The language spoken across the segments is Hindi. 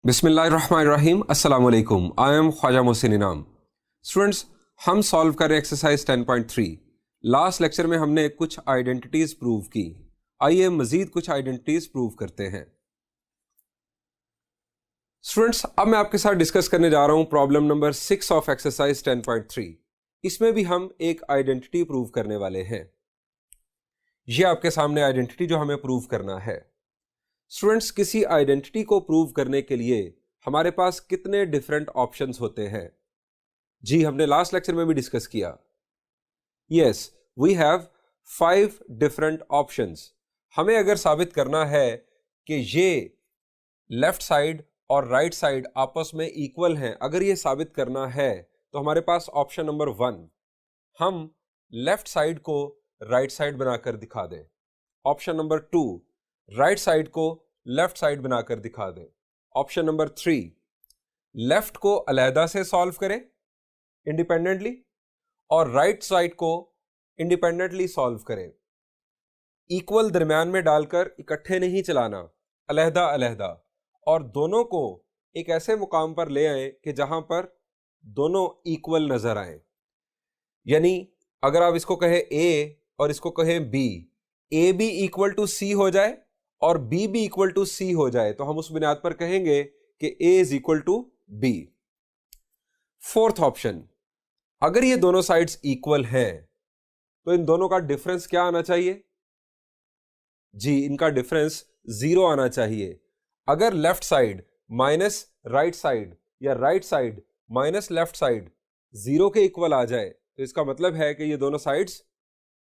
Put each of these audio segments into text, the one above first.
बिस्मिल्लाहिर्रहमानिर्रहीम, अस्सलाम वालेकुम। आई एम ख्वाजा मोहसिन इनाम। स्टूडेंट्स, हम सॉल्व कर रहे एक्सरसाइज 10.3। लास्ट लेक्चर में हमने कुछ आइडेंटिटीज प्रूव की। आइए मजीद कुछ आइडेंटिटीज प्रूव करते हैं। स्टूडेंट्स, अब मैं आपके साथ डिस्कस करने जा रहा हूं प्रॉब्लम नंबर 6 ऑफ एक्सरसाइज 10.3। इसमें भी हम एक आइडेंटिटी प्रूव करने वाले हैं। यह आपके सामने आइडेंटिटी जो हमें प्रूव करना है। स्टूडेंट्स, किसी आइडेंटिटी को प्रूव करने के लिए हमारे पास कितने डिफरेंट ऑप्शंस होते हैं? जी, हमने लास्ट लेक्चर में भी डिस्कस किया। Yes, we have 5 different options. हमें अगर साबित करना है कि ये लेफ्ट साइड और राइट साइड आपस में इक्वल हैं, अगर ये साबित करना है तो हमारे पास ऑप्शन नंबर 1, हम लेफ्ट साइड को राइट साइड बनाकर दिखा दें। ऑप्शन नंबर 2, राइट साइड को लेफ्ट साइड बनाकर दिखा दें। ऑप्शन नंबर 3, लेफ्ट को अलहदा से सॉल्व करें इंडिपेंडेंटली और राइट साइड को इंडिपेंडेंटली सॉल्व करें। इक्वल दरमियान में डालकर इकट्ठे नहीं चलाना, अलहदा अलहदा, और दोनों को एक ऐसे मुकाम पर ले आए कि जहां पर दोनों इक्वल नजर आए। यानी अगर आप इसको कहें ए और इसको कहें B, A B equal to C हो जाए और बी भी इक्वल टू सी हो जाए, तो हम उस बुनियाद पर कहेंगे कि A is equal to B. Fourth option, अगर ये दोनों साइड्स इक्वल हैं तो इन दोनों का डिफरेंस क्या आना चाहिए? जी, इनका डिफरेंस 0 आना चाहिए। अगर left side minus right side या right side minus left side 0 के इक्वल आ जाए तो इसका मतलब है कि ये दोनों साइड्स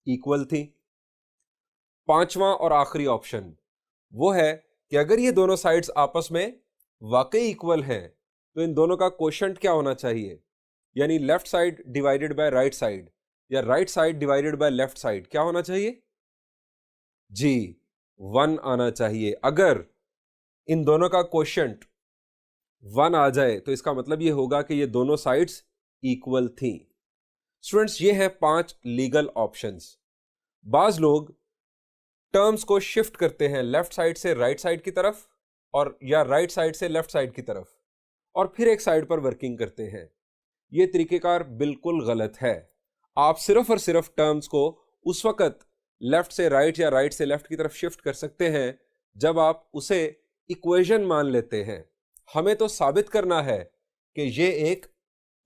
इक्वल थी। पांचवा और आखिरी ऑप्शन वो है कि अगर ये दोनों साइड्स आपस में वाकई इक्वल हैं तो इन दोनों का कोशेंट क्या होना चाहिए? यानी left side divided by right side या right side divided by left side क्या होना चाहिए? जी, 1 आना चाहिए। अगर इन दोनों का कोशेंट 1 आ जाए तो इसका मतलब ये होगा कि ये दोनों साइड्स इक्वल थी। स्टूडेंट्स, ये हैं 5 लीगल ऑप्शंस। बाज लोग टर्म्स को शिफ्ट करते हैं लेफ्ट साइड से राइट साइड की तरफ और या राइट साइड से लेफ्ट साइड की तरफ और फिर एक साइड पर वर्किंग करते हैं। यह तरीकेकार बिल्कुल गलत है। आप सिर्फ और सिर्फ टर्म्स को उस वक्त लेफ्ट से राइट या राइट से लेफ्ट की तरफ शिफ्ट कर सकते हैं जब आप उसे इक्वेशन मान लेते हैं। हमें तो साबित करना है कि यह एक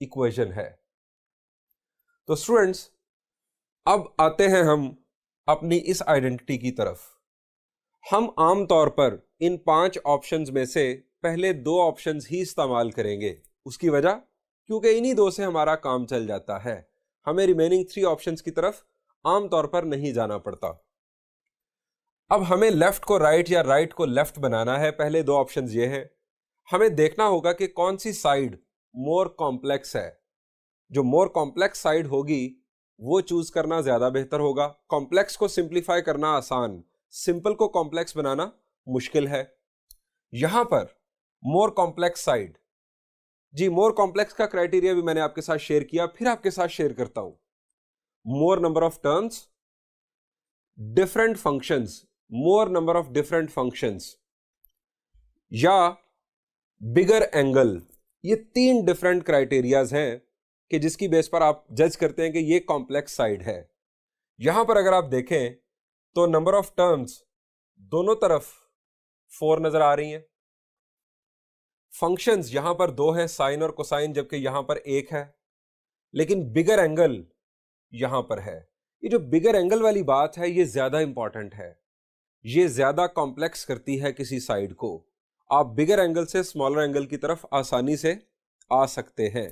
इक्वेशन है। तो स्टूडेंट्स, अब आते हैं हम अपनी इस आइडेंटिटी की तरफ। हम आमतौर पर इन 5 ऑप्शंस में से पहले 2 ऑप्शंस ही इस्तेमाल करेंगे। उसकी वजह, क्योंकि इन्हीं 2 से हमारा काम चल जाता है। हमें रिमेनिंग 3 ऑप्शंस की तरफ आमतौर पर नहीं जाना पड़ता। अब हमें लेफ्ट को राइट या राइट को लेफ्ट बनाना है। पहले 2 ऑप्शंस ये हैं। हमें देखना होगा कि कौन सी साइड मोर कॉम्प्लेक्स है। जो मोर कॉम्प्लेक्स साइड होगी वो चूज करना ज्यादा बेहतर होगा। कॉम्प्लेक्स को सिंप्लीफाई करना आसान, सिंपल को कॉम्प्लेक्स बनाना मुश्किल है। यहां पर मोर कॉम्प्लेक्स साइड, जी मोर कॉम्प्लेक्स का क्राइटेरिया भी मैंने आपके साथ शेयर किया, फिर आपके साथ शेयर करता हूं। मोर number of terms, different functions, more number of different functions या बिगर एंगल, ये 3 डिफरेंट क्राइटेरियाज हैं कि जिसकी बेस पर आप जज करते हैं कि ये कॉम्प्लेक्स साइड है। यहां पर अगर आप देखें तो नंबर ऑफ टर्म्स दोनों तरफ 4 नजर आ रही हैं। फंक्शंस यहां पर 2 हैं, साइन और कोसाइन, जबकि यहां पर 1 है। लेकिन बिगर एंगल यहां पर है। ये जो बिगर एंगल वाली बात है ये ज्यादा इंपॉर्टेंट है। ये ज्यादा कॉम्प्लेक्स करती है किसी साइड को। आप बिगर एंगल से स्मॉलर एंगल की तरफ आसानी से आ सकते हैं।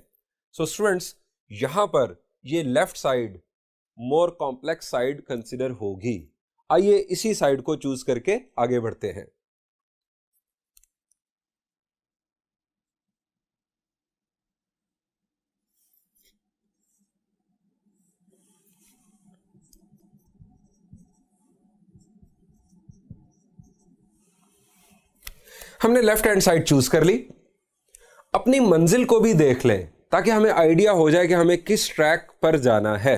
सो स्टूडेंट्स, यहां पर ये left side more complex side consider होगी। आइए इसी साइड को चूज करके आगे बढ़ते हैं। हमने लेफ्ट हैंड साइड चूज कर ली। अपनी मंजिल को भी देख लें ताकि हमें आइडिया हो जाए कि हमें किस ट्रैक पर जाना है।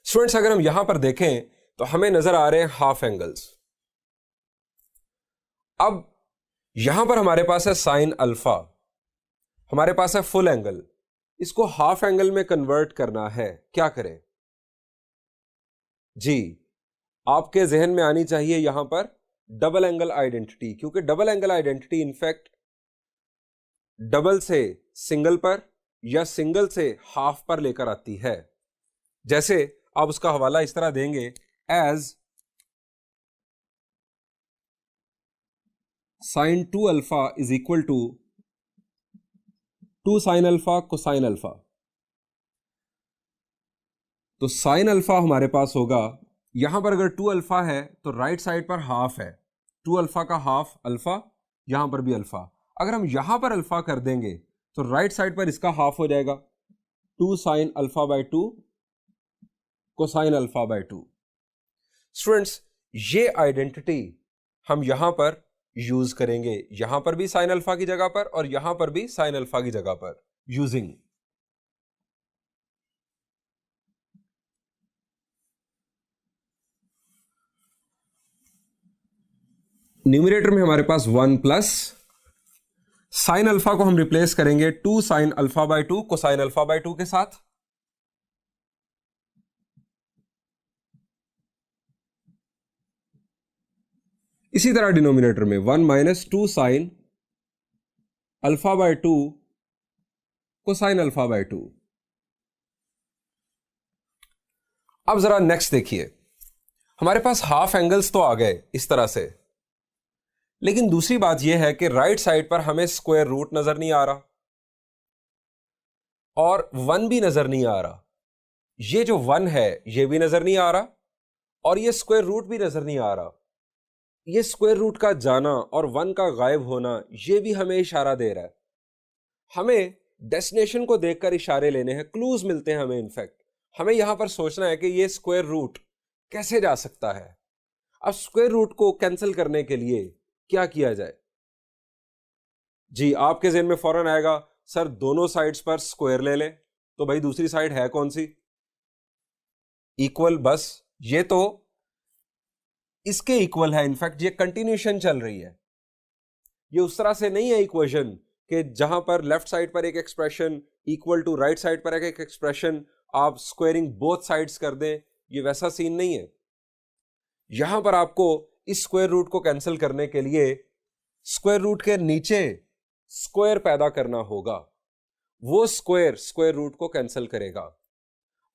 स्टूडेंट्स, अगर हम यहां पर देखें तो हमें नजर आ रहे हैं हाफ एंगल्स। अब यहां पर हमारे पास है साइन अल्फा, हमारे पास है फुल एंगल, इसको हाफ एंगल में कन्वर्ट करना है, क्या करें? जी, आपके जहन में आनी चाहिए यहां पर डबल एंगल आइडेंटिटी, क्योंकि double angle identity in fact double से सिंगल पर या सिंगल से हाफ पर लेकर आती है। जैसे आप उसका हवाला इस तरह देंगे, as sine 2 alpha is equal to 2 sine alpha cosine alpha. तो साइन अल्फा हमारे पास होगा, यहां पर अगर 2 अल्फा है तो राइट साइड पर हाफ है, 2 अल्फा का हाफ अल्फा, यहां पर भी अल्फा। अगर हम यहां पर अल्फा कर देंगे तो राइट साइड पर इसका हाफ हो जाएगा, 2 sine alpha by 2 cosine alpha by 2। Students, ये आइडेंटिटी हम यहां पर यूज करेंगे, यहां पर भी साइन अल्फा की जगह पर और यहां पर भी साइन अल्फा की जगह पर, यूजिंग न्यूमरेटर में हमारे पास 1 प्लस साइन अल्फा को हम रिप्लेस करेंगे 2 sine alpha by 2 cosine alpha by 2 के साथ। इसी तरह डिनोमिनेटर में 1 minus 2 sine alpha by 2 cosine alpha by 2। अब जरा नेक्स्ट देखिए, हमारे पास हाफ एंगल्स तो आ गए इस तरह से, लेकिन दूसरी बात यह है कि राइट साइड पर हमें स्क्वायर रूट नजर नहीं आ रहा और 1 भी नजर नहीं आ रहा। ये जो 1 है ये भी नजर नहीं आ रहा और ये स्क्वायर रूट भी नजर नहीं आ रहा। ये स्क्वायर रूट का जाना और 1 का गायब होना ये भी हमें इशारा दे रहा है। हमें डेस्टिनेशन को देखकर इशारे लेने हैं, क्लूज मिलते हैं हमें। इनफैक्ट हमें यहां पर सोचना है कि ये स्क्वायर रूट कैसे जा सकता है। अब स्क्वायर रूट को कैंसिल करने के लिए क्या किया जाए? जी, आपके ज़हन में फौरन आएगा, सर दोनों साइड्स पर स्क्वायर ले लें। तो भाई दूसरी साइड है कौन सी? इक्वल। बस ये तो इसके इक्वल है, इनफैक्ट ये कंटिन्यूशन चल रही है। ये उस तरह से नहीं है इक्वेशन कि जहां पर लेफ्ट साइड पर एक expression equal to right side पर एक एक्सप्रेशन आप स्क्वायरिंग बोथ साइड्स कर दें, ये वैसा सीन नहीं है। यहां पर आपको इस स्क्वायर रूट को कैंसिल करने के लिए स्क्वायर रूट के नीचे स्क्वायर पैदा करना होगा, वो स्क्वायर स्क्वायर रूट को कैंसिल करेगा।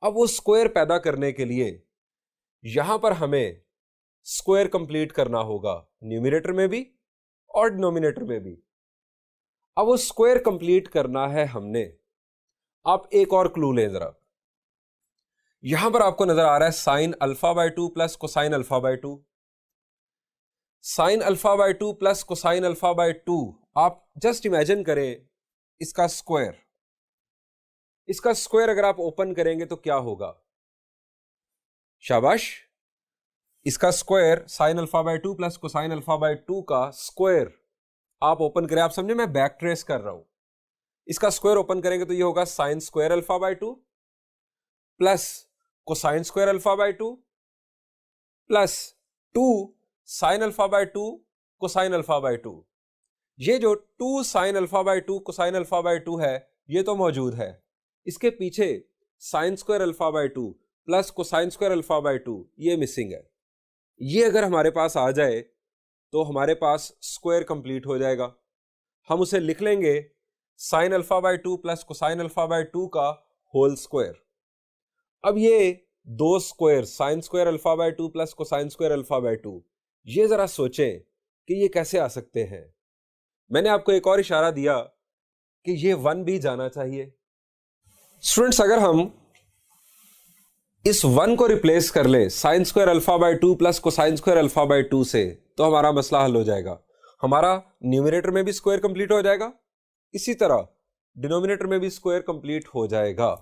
अब वो स्क्वायर पैदा करने के लिए यहां पर हमें स्क्वायर कंप्लीट करना होगा, न्यूमरेटर में भी और डिनोमिनेटर में भी। अब वो स्क्वायर कंप्लीट करना है हमने। आप एक और क्लू लें जरा, यहां पर आपको नजर आ रहा है sign alpha by 2 plus cosine alpha by 2। Sine alpha by 2 plus cosine alpha by 2, आप जस्ट इमेजिन करें इसका स्क्वायर। इसका स्क्वायर अगर आप ओपन करेंगे तो क्या होगा? शाबाश, इसका square sine alpha by 2 plus cosine alpha by 2 का स्क्वायर आप ओपन करें। आप समझे मैं बैक ट्रेस कर रहा हूं। इसका स्क्वायर ओपन करेंगे तो ये होगा sign square alpha by 2 plus cosine square alpha by 2 plus 2 sine alpha by 2 cosine alpha by 2। ये जो 2 sine alpha by 2 cosine alpha by 2 है ये तो मौजूद है, इसके पीछे sign square alpha by 2 plus cosine square alpha by 2 ये मिसिंग है। ये अगर हमारे पास आ जाए तो हमारे पास स्क्वायर कंप्लीट हो जाएगा। हम उसे लिख लेंगे sign alpha by 2 plus cosine alpha by 2 का होल स्क्वायर। अब ये दो square sine square alpha by 2 plus cosine square alpha by 2, ये जरा सोचें कि ये कैसे आ सकते हैं। मैंने आपको एक और इशारा दिया कि ये 1 भी जाना चाहिए। स्टूडेंट्स, अगर हम इस 1 को रिप्लेस कर ले sign square alpha by 2 plus cosine square alpha by 2 से, तो हमारा मसला हल हो जाएगा। हमारा न्यूमरेटर में भी स्क्वायर कंप्लीट हो जाएगा, इसी तरह डिनोमिनेटर में भी स्क्वायर कंप्लीट हो जाएगा।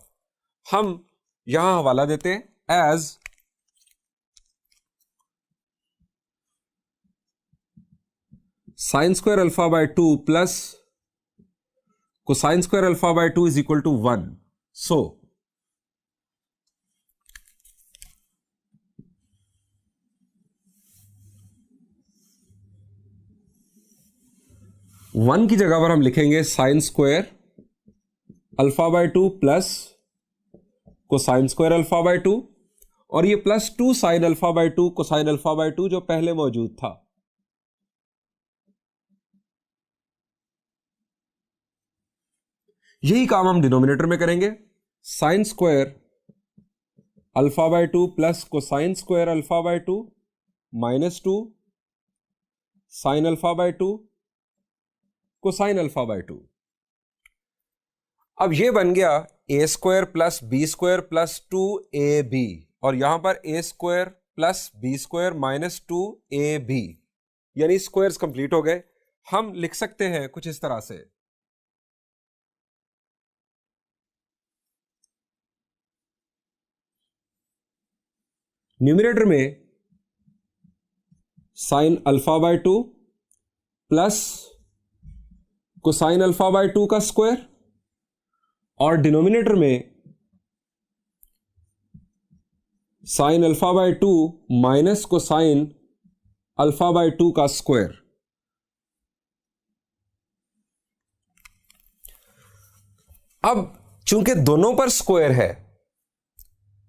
हम यहां हवाला देते हैं as sine square alpha by 2 plus cosine square alpha by 2 is equal to 1। So 1 की जगह पर हम लिखेंगे sine square alpha by 2 plus cosine square alpha by 2, और ये plus 2 sine alpha by 2 cosine alpha by 2 जो पहले मौजूद था। यही काम हम डिनोमिनेटर में करेंगे। Sine square alpha by 2 plus cosine square alpha by 2 minus 2 sine alpha by 2 cosine alpha by 2। अब ये बन गया a square plus b square plus 2ab, और यहां पर a square plus b square minus 2ab, यानी स्क्वायर्स कंप्लीट हो गए। हम लिख सकते हैं कुछ इस तरह से, न्यूमरेटर में sign alpha by 2 plus cosine alpha by 2 का स्क्वायर, और डिनोमिनेटर में sign alpha by 2 minus cosine alpha by 2 का स्क्वायर। अब चूंकि दोनों पर स्क्वायर है,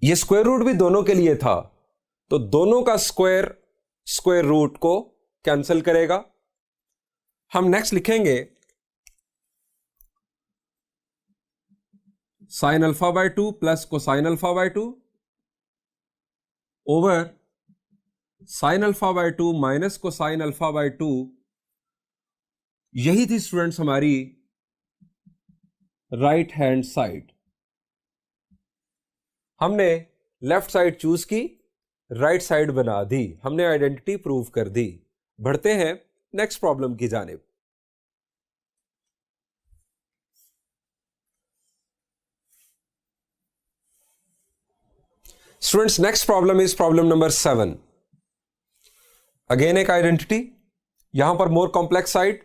ये स्क्वायर रूट भी दोनों के लिए था, तो दोनों का स्क्वायर स्क्वायर रूट को कैंसिल करेगा। हम नेक्स्ट लिखेंगे sign alpha by 2 plus cosine alpha by 2 over sign alpha by 2 minus cosine alpha by 2। यही थी स्टूडेंट्स हमारी राइट हैंड साइड। हमने लेफ्ट साइड चूज की, राइट साइड बना दी, हमने आइडेंटिटी प्रूव कर दी। बढ़ते हैं नेक्स्ट प्रॉब्लम की जानिब। Students, next problem is problem number 7। Again एक आइडेंटिटी, यहां पर मोर कॉम्प्लेक्स साइड,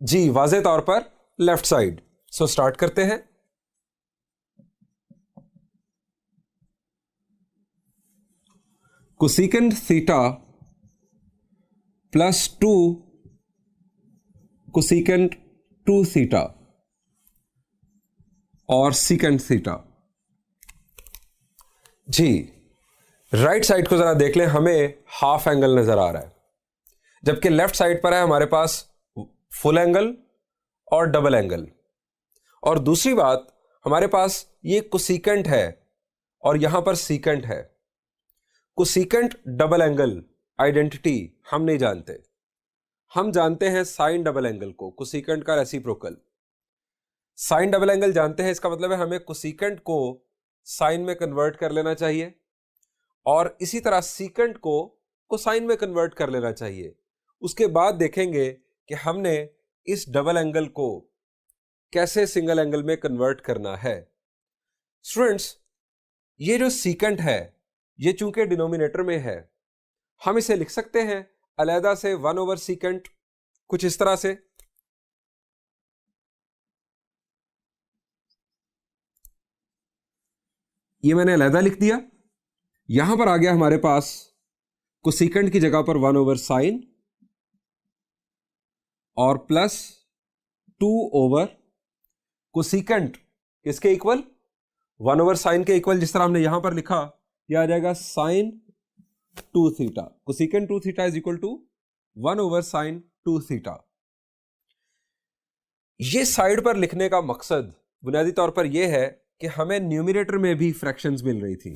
जी वाज़े तौर पर लेफ्ट साइड। सो स्टार्ट करते हैं। Cosecant theta plus 2 cosecant 2 theta और सीकेंट थीटा। जी राइट साइड को जरा देख लें, हमें हाफ एंगल नजर आ रहा है, जबकि लेफ्ट साइड पर है हमारे पास फुल एंगल और डबल एंगल। और दूसरी बात, हमारे पास ये कोसेकेंट है और यहां पर सीकेंट है। कोसेकेंट डबल एंगल आइडेंटिटी हम नहीं जानते, हम जानते हैं साइन डबल एंगल को, कोसेकेंट का रेसिप्रोकल। साइन डबल एंगल जानते हैं, इसका मतलब है हमें कोसेकेंट को साइन में कन्वर्ट कर लेना चाहिए, और इसी तरह सीकेंट को कोसाइन में कन्वर्ट कर लेना चाहिए। उसके बाद देखेंगे कि हमने इस डबल एंगल को कैसे सिंगल एंगल में कन्वर्ट करना है। स्टूडेंट्स, ये जो सीकेंट है, ये चूंकि डिनोमिनेटर में है, हम इसे लिख सकते हैं अलहदा से 1 ओवर सीकेंट, कुछ इस तरह से। ये मैंने अलहदा लिख दिया। यहां पर आ गया हमारे पास कोसेकेंट की जगह पर 1 ओवर साइन और प्लस 2 ओवर कोसेकेंट किसके इक्वल, 1 ओवर साइन के इक्वल। जिस तरह हमने यहां पर लिखा, यह आ जाएगा sine 2 theta. Cosecant 2 theta is equal to 1 over sine 2 theta. ये साइड पर लिखने का मकसद बुनियादी तौर पर यह है कि हमें न्यूमरेटर में भी फ्रैक्शंस मिल रही थी।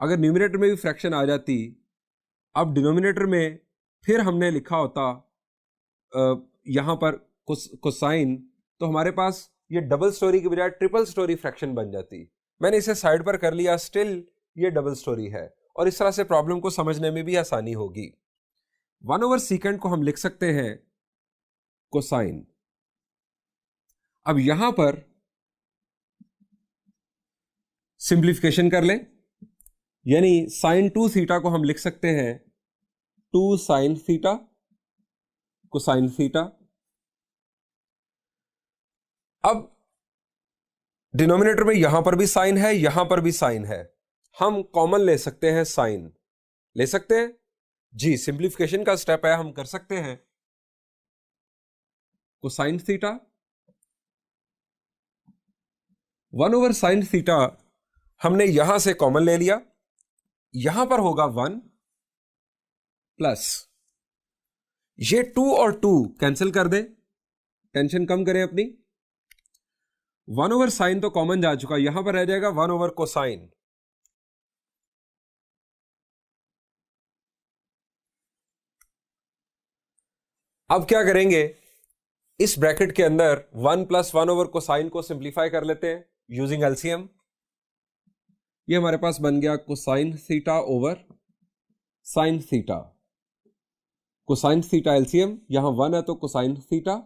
अगर न्यूमरेटर में भी फ्रैक्शन आ जाती, अब डिनोमिनेटर में फिर हमने लिखा होता यहां पर कोसाइन, तो हमारे पास ये डबल स्टोरी की बजाय ट्रिपल स्टोरी फ्रैक्शन बन जाती। मैंने इसे साइड पर कर लिया, स्टिल ये डबल स्टोरी है, और इस तरह से प्रॉब्लम को समझने में भी आसानी होगी। 1 ओवर सीकेंट को हम लिख सकते हैं कोसाइन। अब यहां पर सिंप्लीफिकेशन कर लें, यानी साइन 2 थीटा को हम लिख सकते हैं 2 साइन थीटा कोसाइन थीटा। अब डिनोमिनेटर में यहां पर भी साइन है, यहां पर भी साइन है, हम कॉमन ले सकते हैं, साइन ले सकते हैं। जी सिंप्लीफिकेशन का स्टेप है, हम कर सकते हैं। कोसाइन थीटा, 1/sin थीटा हमने यहां से कॉमन ले लिया, यहां पर होगा 1 प्लस ये 2 और 2 कैंसिल कर दे, टेंशन कम करें अपनी। 1/sin तो कॉमन जा चुका, यहां पर रह जाएगा 1/cosine। अब क्या करेंगे, इस ब्रैकेट के अंदर 1 + 1/cosine को सिंप्लीफाई कर लेते हैं यूजिंग एलसीएम। ये हमारे पास बन गया cosine theta over sine theta. Cosine theta LCM, यहां 1 है तो कोसाइन थीटा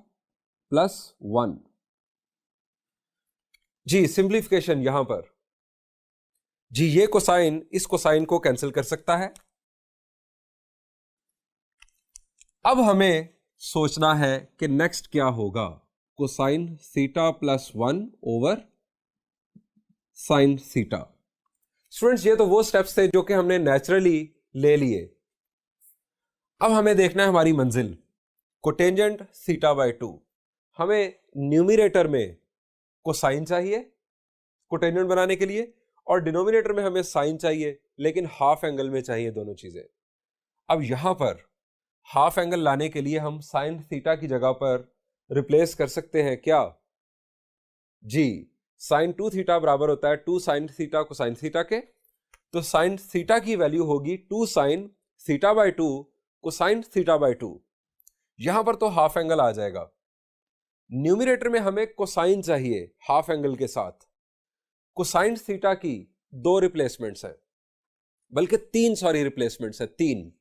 प्लस 1। जी सिंप्लीफिकेशन यहां पर, जी ये कोसाइन इस कोसाइन को कैंसिल कर सकता है। अब हमें सोचना है कि नेक्स्ट क्या होगा, cosine theta plus 1/sin theta. Students ये तो वो स्टेप्स थे जो कि हमने नेचुरली ले लिए। अब हमें देखना है हमारी मंजिल, कोटेंजेंट θ/2। हमें न्यूमरेटर में कोसाइन चाहिए कोटेंजेंट बनाने के लिए, और डिनोमिनेटर में हमें साइन चाहिए, लेकिन हाफ एंगल में चाहिए दोनों चीजें। अब यहां पर हाफ एंगल लाने के लिए हम साइन थीटा की जगह पर रिप्लेस कर सकते हैं क्या? जी, साइन 2θ बराबर होता है 2sin θ कोसाइन थीटा के, तो साइन थीटा की वैल्यू होगी 2sin θ/2 कोसाइन θ/2। यहां पर तो हाफ एंगल आ जाएगा। न्यूमरेटर में हमें कोसाइन चाहिए हाफ एंगल के साथ। कोसाइन थीटा की 2 रिप्लेसमेंट्स हैं, बल्कि 3 रिप्लेसमेंट्स हैं, 3।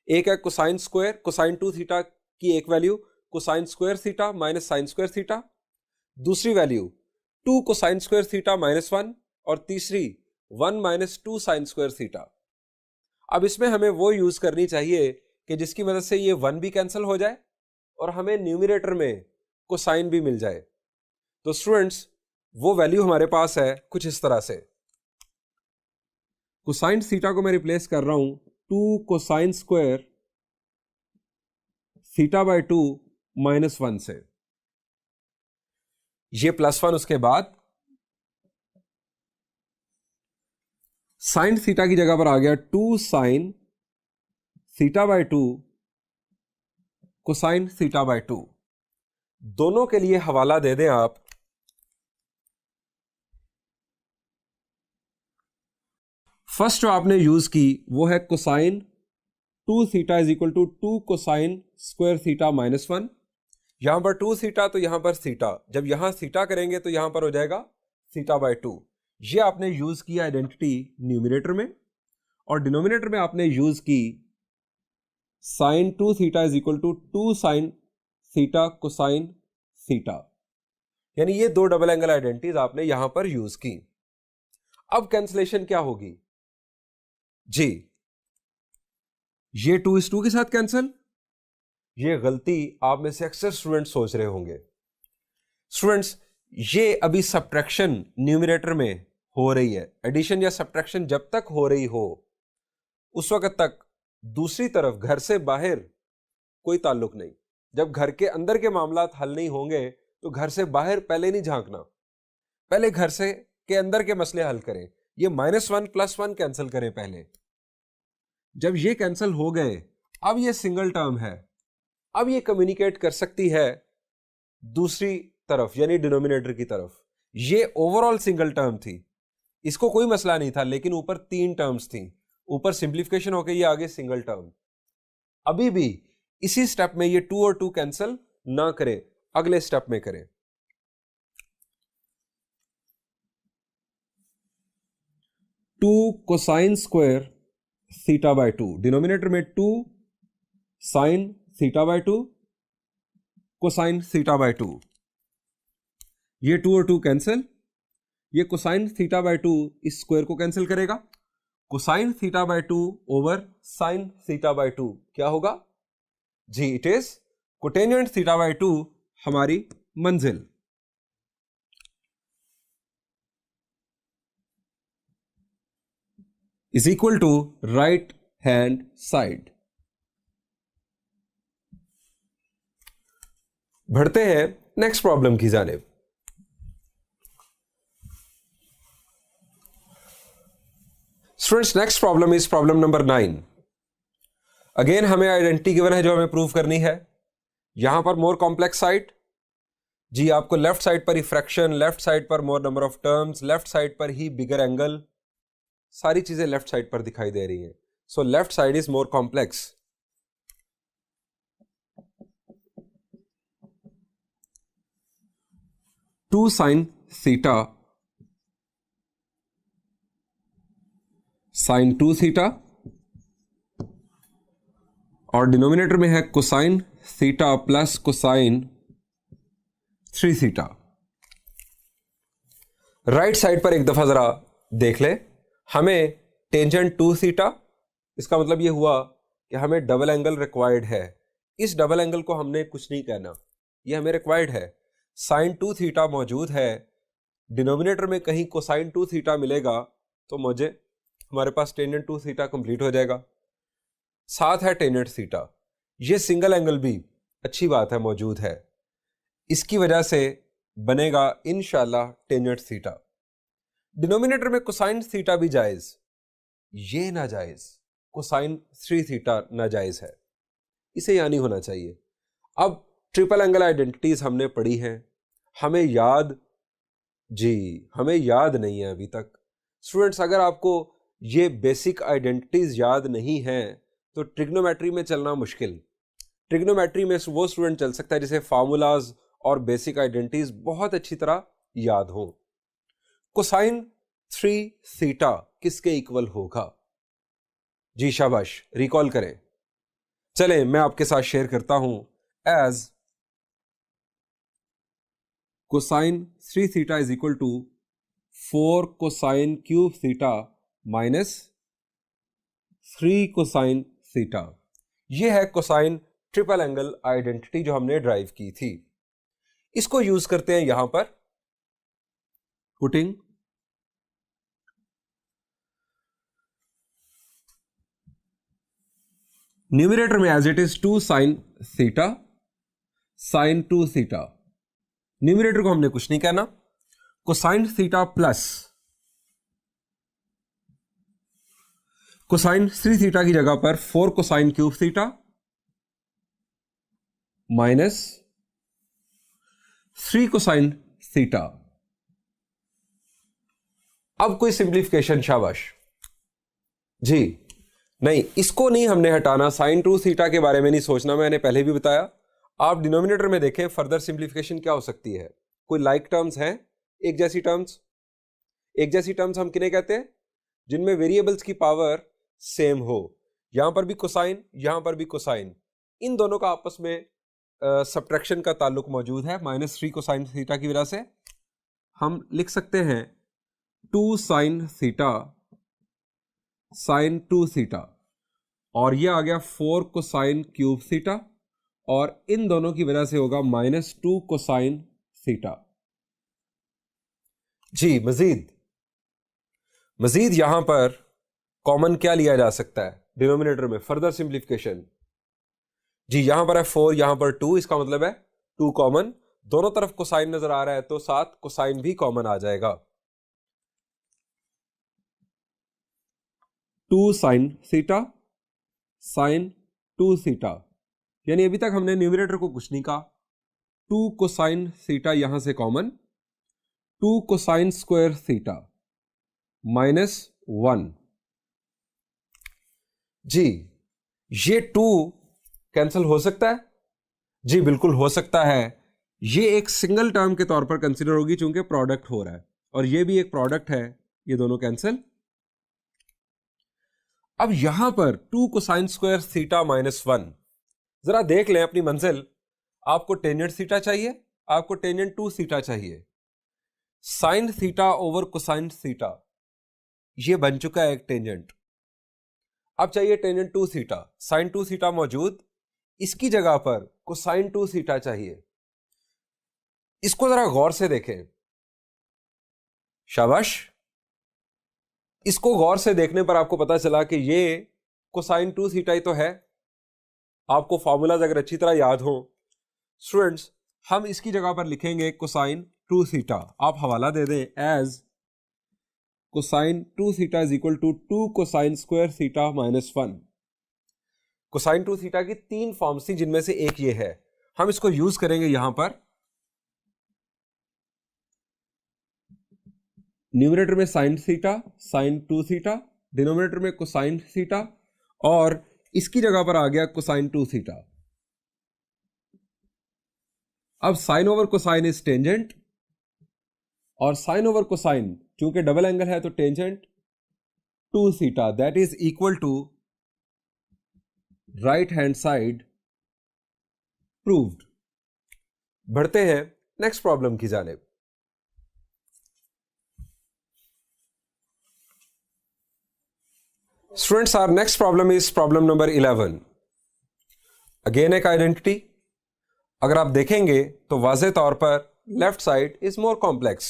एक है कोसाइन स्क्वायर, कोसाइन 2θ की एक value cosine square theta minus sine square theta, दूसरी वैल्यू 2 कोसाइन स्क्वायर थीटा -1, और तीसरी 1 - 2 साइन स्क्वायर थीटा। अब इसमें हमें वो यूज करनी चाहिए कि जिसकी मदद से ये 1 भी कैंसिल हो जाए और हमें न्यूमरेटर में कोसाइन भी मिल जाए। तो स्टूडेंट्स वो वैल्यू हमारे पास है कुछ इस तरह से। कोसाइन थीटा को मैं रिप्लेस कर रहा हूं 2 कोसाइन स्क्वायर θ/2 -1 से, ये +1 उसके बाद साइन थीटा की जगह पर आ गया 2 sin θ/2 कोसाइन θ/2। दोनों के लिए हवाला दे दें आप। फर्स्ट जो आपने यूज की वो है कोसाइन 2θ = 2 कोसाइन स्क्वायर थीटा -1। यहां पर 2θ तो यहां पर थीटा, जब यहां थीटा करेंगे तो यहां पर हो जाएगा θ/2। ये आपने यूज की आइडेंटिटी न्यूमरेटर में, और डिनोमिनेटर में आपने यूज की sine 2θ = 2 sine theta cosine theta. यानी ये 2 डबल एंगल आइडेंटिटीज आपने यहां पर यूज की। अब कैंसलेशन क्या होगी जी, ये 2:2 के साथ कैंसिल। ये गलती आप में से अक्सर स्टूडेंट्स सोच रहे होंगे। स्टूडेंट्स ये अभी सब्ट्रैक्शन न्यूमरेटर में हो रही है, एडिशन या सब्ट्रैक्शन जब तक हो रही हो उस वक्त तक दूसरी तरफ घर से बाहर कोई ताल्लुक नहीं। जब घर के अंदर के मामलात हल नहीं होंगे तो घर से बाहर पहले नहीं झांकना, पहले घर से के अंदर के मसले हल करें। ये -1 + 1 कैंसिल करें पहले। जब ये कैंसिल हो गए, अब ये सिंगल टर्म है, अब ये कम्युनिकेट कर सकती है दूसरी तरफ यानी डिनोमिनेटर की तरफ। ये ओवरऑल सिंगल टर्म थी, इसको कोई मसला नहीं था, लेकिन ऊपर 3 टर्म्स थी, ऊपर सिंप्लीफिकेशन होकर ये आगे सिंगल टर्म। अभी भी इसी स्टेप में ये 2 और 2 कैंसिल ना करें, अगले स्टेप में करें। 2 कोसाइन स्क्वायर θ/2, डिनोमिनेटर में 2 साइन θ/2 कोसाइन θ/2। ये 2 और 2 कैंसिल, ये कोसाइन θ/2 इस स्क्वायर को कैंसिल करेगा। कोसाइन θ/2 ओवर साइन θ/2 क्या होगा जी, इट इज कोटेंजेंट θ/2 हमारी मंजिल। Is equal to right hand side. बढ़ते हैं नेक्स्ट प्रॉब्लम की जानिब। Students, next problem is problem number 9। Again हमें आइडेंटिटी गिवन है जो हमें प्रूव करनी है। यहां पर मोर कॉम्प्लेक्स साइड, जी आपको लेफ्ट साइड पर ही फ्रैक्शन, लेफ्ट साइड पर मोर number of terms, left side पर ही बिगर एंगल, सारी चीजें लेफ्ट साइड पर दिखाई दे रही हैं। So left side is more complex. Two sine theta sine 2 theta और डिनोमिनेटर में है cosine theta plus cosine 3 theta. Right side पर एक दफा जरा देख ले, हमें टेंजेंट 2 थीटा, इसका मतलब यह हुआ कि हमें डबल एंगल रिक्वायर्ड है। इस डबल एंगल को हमने कुछ नहीं कहना, यह हमें रिक्वायर्ड है। साइन 2 थीटा मौजूद है, डिनोमिनेटर में कहीं कोसाइन 2 थीटा मिलेगा तो मुझे हमारे पास टेंजेंट 2 थीटा कंप्लीट हो जाएगा। साथ है टेंजेंट थीटा, ये सिंगल एंगल भी अच्छी बात है मौजूद है, इसकी वजह से बनेगा इंशाल्लाह टेंजेंट थीटा। डिनोमिनेटर में कोसाइन थीटा भी जायज, ये ना जायज, कोसाइन 3 थीटा ना जायज है, इसे यहां नहीं होना चाहिए। अब ट्रिपल एंगल आइडेंटिटीज हमने पढ़ी हैं, हमें याद नहीं है अभी तक। स्टूडेंट्स, अगर आपको ये बेसिक आइडेंटिटीज याद नहीं है तो ट्रिग्नोमेट्री में चलना मुश्किल। ट्रिग्नोमेट्री में वो स्टूडेंट चल सकता है जिसे फार्मूलाज और बेसिक आइडेंटिटीज बहुत अच्छी तरह याद हो। कोसाइन 3 थीटा किसके इक्वल होगा? जी शाबाश, रिकॉल करें। चलें मैं आपके साथ शेयर करता हूं। As cosine 3 theta is equal to 4 cosine cube theta minus 3 cosine theta. यह है कोसाइन ट्रिपल एंगल आइडेंटिटी जो हमने ड्राइव की थी। इसको यूज करते हैं यहां पर, पुटिंग न्यूमरेटर में as it is 2 sine theta sine 2 theta. Numerator को हमने कुछ नहीं कहना, cosine theta plus cosine 3 theta की जगह पर 4 cosine cube theta minus 3 cosine theta. अब कोई सिंप्लीफिकेशन, शाबाश जी। नहीं, इसको नहीं हमने हटाना, साइन 2 थीटा के बारे में नहीं सोचना, मैंने पहले भी बताया। आप डिनोमिनेटर में देखें फर्दर सिंप्लीफिकेशन क्या हो सकती है। कोई लाइक टर्म्स हैं, एक जैसी टर्म्स। एक जैसी टर्म्स हम किन्हें कहते हैं? जिनमें वेरिएबल्स की पावर सेम हो। यहां पर भी कोसाइन, यहां पर भी कोसाइन, इन दोनों का आपस में सब्ट्रैक्शन का ताल्लुक मौजूद है। माइनस 3 कोसाइन थीटा की वजह से हम लिख सकते हैं 2 साइन थीटा साइन 2 थीटा, और यह आ गया 4 कोसाइन क्यूब थीटा, और इन दोनों की वजह से होगा माइनस 2 कोसाइन थीटा। जी मजीद यहां पर कॉमन क्या लिया जा सकता है डिनोमिनेटर में? फर्दर सिंप्लीफिकेशन, जी यहां पर है 4, यहां पर 2, इसका मतलब है 2 कॉमन। दोनों तरफ कोसाइन नजर आ रहा है तो साथ कोसाइन भी कॉमन आ जाएगा। 2 साइन थीटा साइन 2 थीटा, यानी अभी तक हमने न्यूमरेटर को कुछ नहीं कहा। 2 कोसाइन थीटा यहां से common, 2 cosine square theta minus 1। जी ये 2 कैंसिल हो सकता है? जी बिल्कुल हो सकता है। ये एक सिंगल टर्म के तौर पर कंसीडर होगी चूंकि प्रोडक्ट हो रहा है, और ये भी एक प्रोडक्ट है, ये दोनों कैंसिल। अब यहां पर 2 कोसाइन स्क्वायर थीटा माइनस 1, जरा देख लें अपनी मंजिल। आपको टेंजेंट थीटा चाहिए, आपको टेंजेंट 2 थीटा चाहिए। Sine theta over cosine theta, ये बन चुका है एक टेंजेंट। अब चाहिए टेंजेंट 2 थीटा। साइन 2 थीटा मौजूद, इसकी जगह पर कोसाइन 2 थीटा चाहिए। इसको जरा गौर से देखें, शाबाश। इसको गौर से देखने पर आपको पता चला कि ये कोसाइन 2 थीटा ही तो है। आपको फॉर्मूलाज अगर अच्छी तरह याद हो, स्टूडेंट्स हम इसकी जगह पर लिखेंगे कोसाइन 2 थीटा। आप हवाला दे दें as cosine 2 theta is equal to 2 cosine square theta minus 1। Cosine 2 theta की 3 फॉर्म्स थी जिनमें से एक ये है। हम इसको यूज करेंगे यहां पर न्यूमरेटर में sine theta, sine 2 theta, denominator में कोसाइन थीटा, और इसकी जगह पर आ गया कोसाइन 2 थीटा। अब sine over cosine is tangent, और साइन ओवर कोसाइन चूंकि डबल एंगल है तो tangent 2 theta, that is equal to right hand side proved. बढ़ते हैं नेक्स्ट प्रॉब्लम की जानिब। Students, our next problem is problem number 11। Again एक आइडेंटिटी। अगर आप देखेंगे तो वाज़े तौर पर left side is more complex.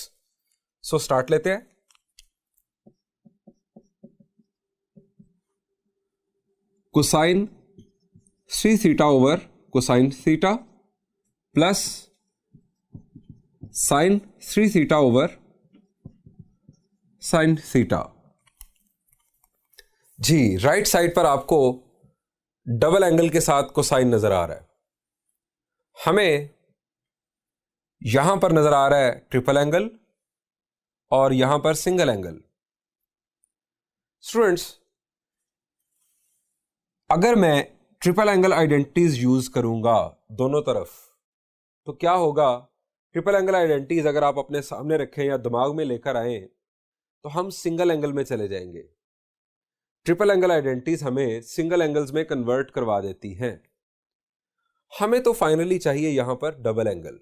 So start लेते हैं। Cosine 3 theta over cosine theta plus sine 3 theta over sine theta. जी, राइट साइड पर आपको डबल एंगल के साथ कोसाइन नजर आ रहा है। हमें यहां पर नजर आ रहा है ट्रिपल एंगल और यहां पर सिंगल एंगल। स्टूडेंट्स, अगर मैं ट्रिपल एंगल आइडेंटिटीज यूज करूंगा दोनों तरफ तो क्या होगा? ट्रिपल एंगल आइडेंटिटीज अगर आप अपने सामने रखें या दिमाग में लेकर आए तो हम सिंगल एंगल में चले जाएंगे। ट्रिपल एंगल आइडेंटिटीज हमें सिंगल एंगल्स में कन्वर्ट करवा देती हैं। हमें तो फाइनली चाहिए यहां पर double angle.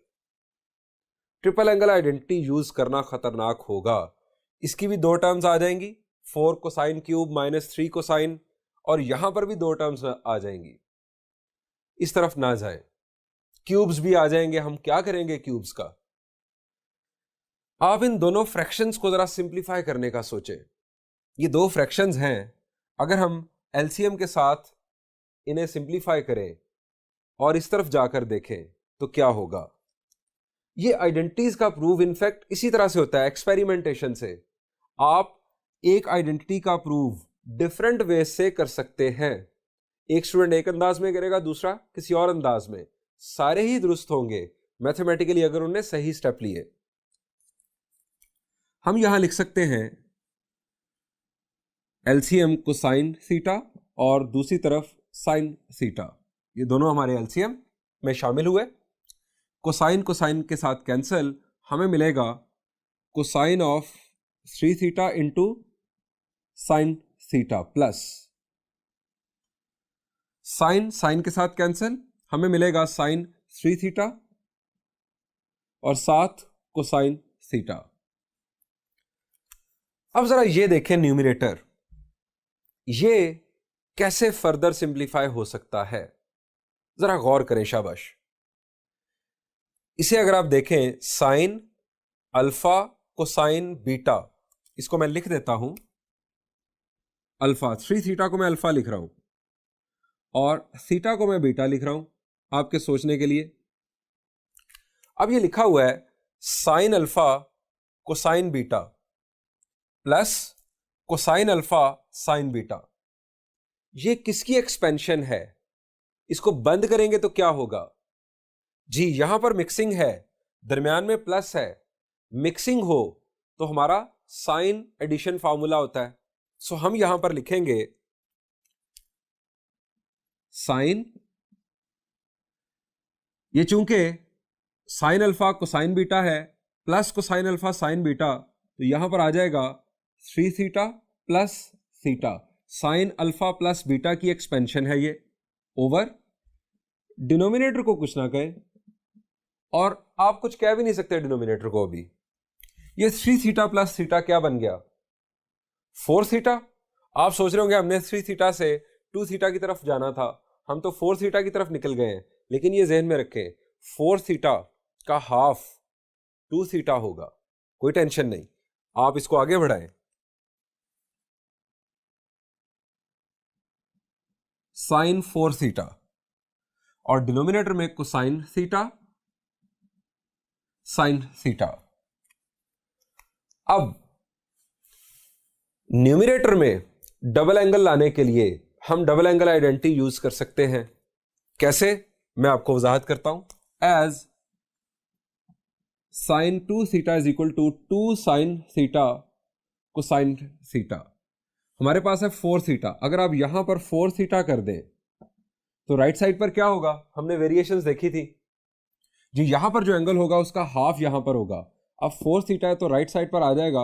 Triple angle identity use करना खतरनाक होगा। इसकी भी दो टर्म्स आ जाएंगी, 4 कोसाइन क्यूब माइनस 3 कोसाइन, और यहां पर भी दो टर्म्स आ जाएंगी। इस तरफ ना जाए, क्यूब्स भी आ जाएंगे। हम क्या करेंगे क्यूब्स का? आप इन दोनों फ्रैक्शंस को जरा सिंप्लीफाई करने का सोचें। ये दो फ्रैक्शंस हैं, अगर हम एलसीएम के साथ इन्हें सिंप्लीफाई करें और इस तरफ जाकर देखें तो क्या होगा? ये आइडेंटिटीज का प्रूव इनफैक्ट इसी तरह से होता है, एक्सपेरिमेंटेशन से। आप एक आइडेंटिटी का प्रूव डिफरेंट वे से कर सकते हैं। एक स्टूडेंट एक अंदाज में करेगा, दूसरा किसी और अंदाज में। सारे ही दुरुस्त होंगे मैथमेटिकली अगर उन्होंने सही स्टेप लिए। हम यहां लिख सकते हैं एलसीएम कोसाइन थीटा और दूसरी तरफ साइन थीटा। ये दोनों हमारे एलसीएम में शामिल हुए। कोसाइन कोसाइन के साथ कैंसिल, हमें मिलेगा cosine of 3 theta into sine theta plus sine sine के साथ कैंसिल, हमें मिलेगा साइन 3 थीटा और साथ कोसाइन थीटा। अब जरा ये देखें न्यूमरेटर, ये कैसे फर्दर सिंप्लीफाई हो सकता है? जरा गौर करें, शाबाश। इसे अगर आप देखें साइन अल्फा कोसाइन बीटा, इसको मैं लिख देता हूं अल्फा। 3 थीटा को मैं अल्फा लिख रहा हूं और थीटा को मैं बीटा लिख रहा हूं आपके सोचने के लिए। अब ये लिखा हुआ है sign alpha cosine beta plus cosine alpha sign beta. ये किसकी एक्सपेंशन है? इसको बंद करेंगे तो क्या होगा? जी, यहां पर मिक्सिंग है, दरमियान में प्लस है। मिक्सिंग हो तो हमारा साइन एडिशन फार्मूला होता है। सो हम यहां पर लिखेंगे साइन, ये चूंकि साइन अल्फा कोसाइन बीटा है plus cosine alpha sign beta, तो यहां पर आ जाएगा 3 theta plus theta. Sine alpha plus beta की एक्सपेंशन है ये, ओवर डिनोमिनेटर को कुछ ना कहें और आप कुछ कह भी नहीं सकते डिनोमिनेटर को। अभी ये 3 थीटा प्लस थीटा क्या बन गया? 4 थीटा। आप सोच रहे होंगे हमने 3 थीटा से 2 थीटा की तरफ जाना था, हम तो 4 थीटा की तरफ निकल गए हैं। लेकिन ये जहन में रखें 4 थीटा का हाफ 2 थीटा होगा। कोई टेंशन नहीं, आप इसको आगे बढ़ाएं। साइन 4 थीटा और डिनोमिनेटर में कोसाइन थीटा साइन थीटा। अब न्यूमरेटर में डबल एंगल लाने के लिए हम डबल एंगल आइडेंटिटी यूज कर सकते हैं। कैसे, मैं आपको वजाहत करता हूं। As sine 2 theta is equal to 2 sine theta cosine theta. हमारे पास है 4 थीटा। अगर आप यहां पर 4 थीटा कर दें तो राइट साइड पर क्या होगा, हमने वेरिएशंस देखी थी जी। यहां पर जो एंगल होगा उसका हाफ यहां पर होगा। अब 4 थीटा है तो राइट साइड पर आ जाएगा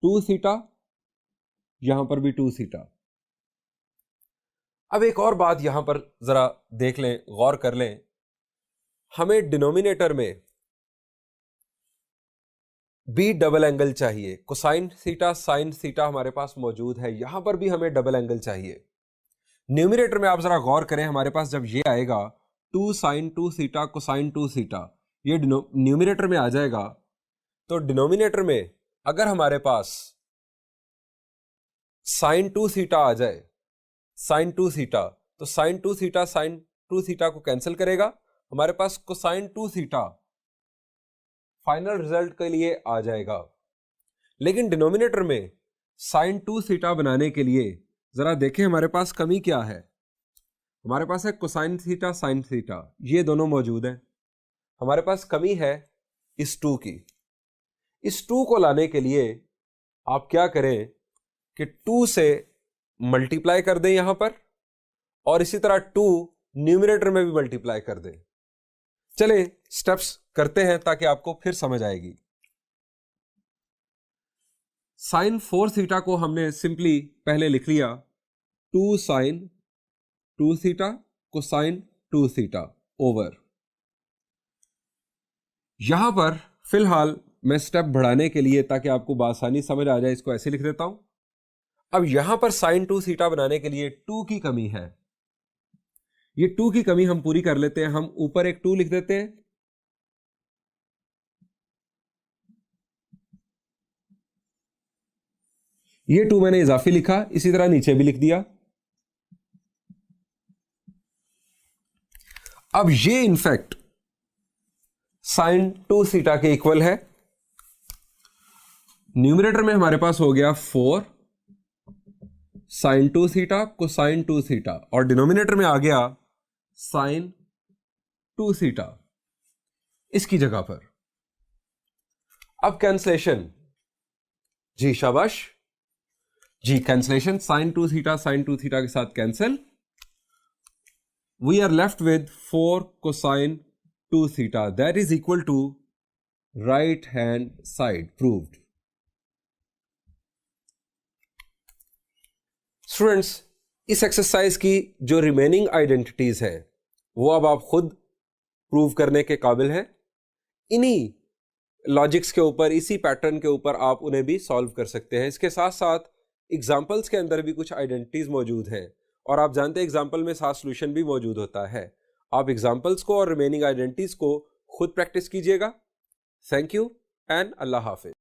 2 थीटा, यहां पर भी 2 थीटा। अब एक और बात यहां पर जरा देख लें, गौर कर लें। हमें डिनोमिनेटर में भी डबल एंगल चाहिए। कोसाइन थीटा साइन थीटा हमारे पास मौजूद है, यहां पर भी हमें डबल एंगल चाहिए। न्यूमरेटर में आप जरा गौर करें, हमारे पास जब ये आएगा 2 साइन 2 थीटा कोसाइन 2 थीटा, ये न्यूमरेटर में आ जाएगा। तो डिनोमिनेटर में अगर हमारे पास साइन 2 थीटा आ जाए, साइन 2 थीटा, तो साइन 2 थीटा साइन 2 थीटा को कैंसिल करेगा, हमारे पास कोसाइन 2 थीटा फाइनल रिजल्ट के लिए आ जाएगा। लेकिन डिनोमिनेटर में साइन 2 थीटा बनाने के लिए जरा देखें हमारे पास कमी क्या है। हमारे पास है कोसाइन थीटा साइन थीटा, ये दोनों मौजूद हैं। हमारे पास कमी है इस 2 की। इस 2 को लाने के लिए आप क्या करें कि 2 से मल्टीप्लाई कर दें यहां पर, और इसी तरह 2 न्यूमरेटर में भी मल्टीप्लाई कर दें। चले स्टेप्स करते हैं ताकि आपको फिर समझ आएगी। साइन 4 थीटा को हमने सिंपली पहले लिख लिया 2 sine 2 theta cosine 2 theta over. यहां पर फिलहाल मैं स्टेप बढ़ाने के लिए, ताकि आपको बासानी समझ आ जाए, इसको ऐसे लिख देता हूं। अब यहां पर साइन 2 थीटा बनाने के लिए 2 की कमी है। ये 2 की कमी हम पूरी कर लेते हैं। हम ऊपर एक 2 लिख देते हैं, ये 2 मैंने इजाफी लिखा, इसी तरह नीचे भी लिख दिया। अब ये इनफैक्ट साइन 2 थीटा के इक्वल है। न्यूमरेटर में हमारे पास हो गया 4 साइन 2 थीटा कोसाइन 2 थीटा, और डिनोमिनेटर में आ गया साइन 2 थीटा इसकी जगह पर। अब कैंसलेशन, जी शाबाश जी, cancellation sine 2 theta sine 2 theta के साथ cancel. We are left with 4 cosine 2 theta, that is equal to right hand side proved. Students, इस एक्सरसाइज की जो रिमेनिंग आइडेंटिटीज है वो अब आप खुद प्रूव करने के काबिल हैं। इन्हीं लॉजिक्स के ऊपर, इसी पैटर्न के ऊपर आप उन्हें भी सॉल्व कर सकते हैं। इसके साथ साथ एग्जाम्पल्स के अंदर भी कुछ आइडेंटिटीज मौजूद हैं, और आप जानते हैं एग्जाम्पल में साथ सॉल्यूशन भी मौजूद होता है। आप एग्जाम्पल्स को और रिमेनिंग आइडेंटिटीज को खुद प्रैक्टिस कीजिएगा। Thank you and Allah Hafiz.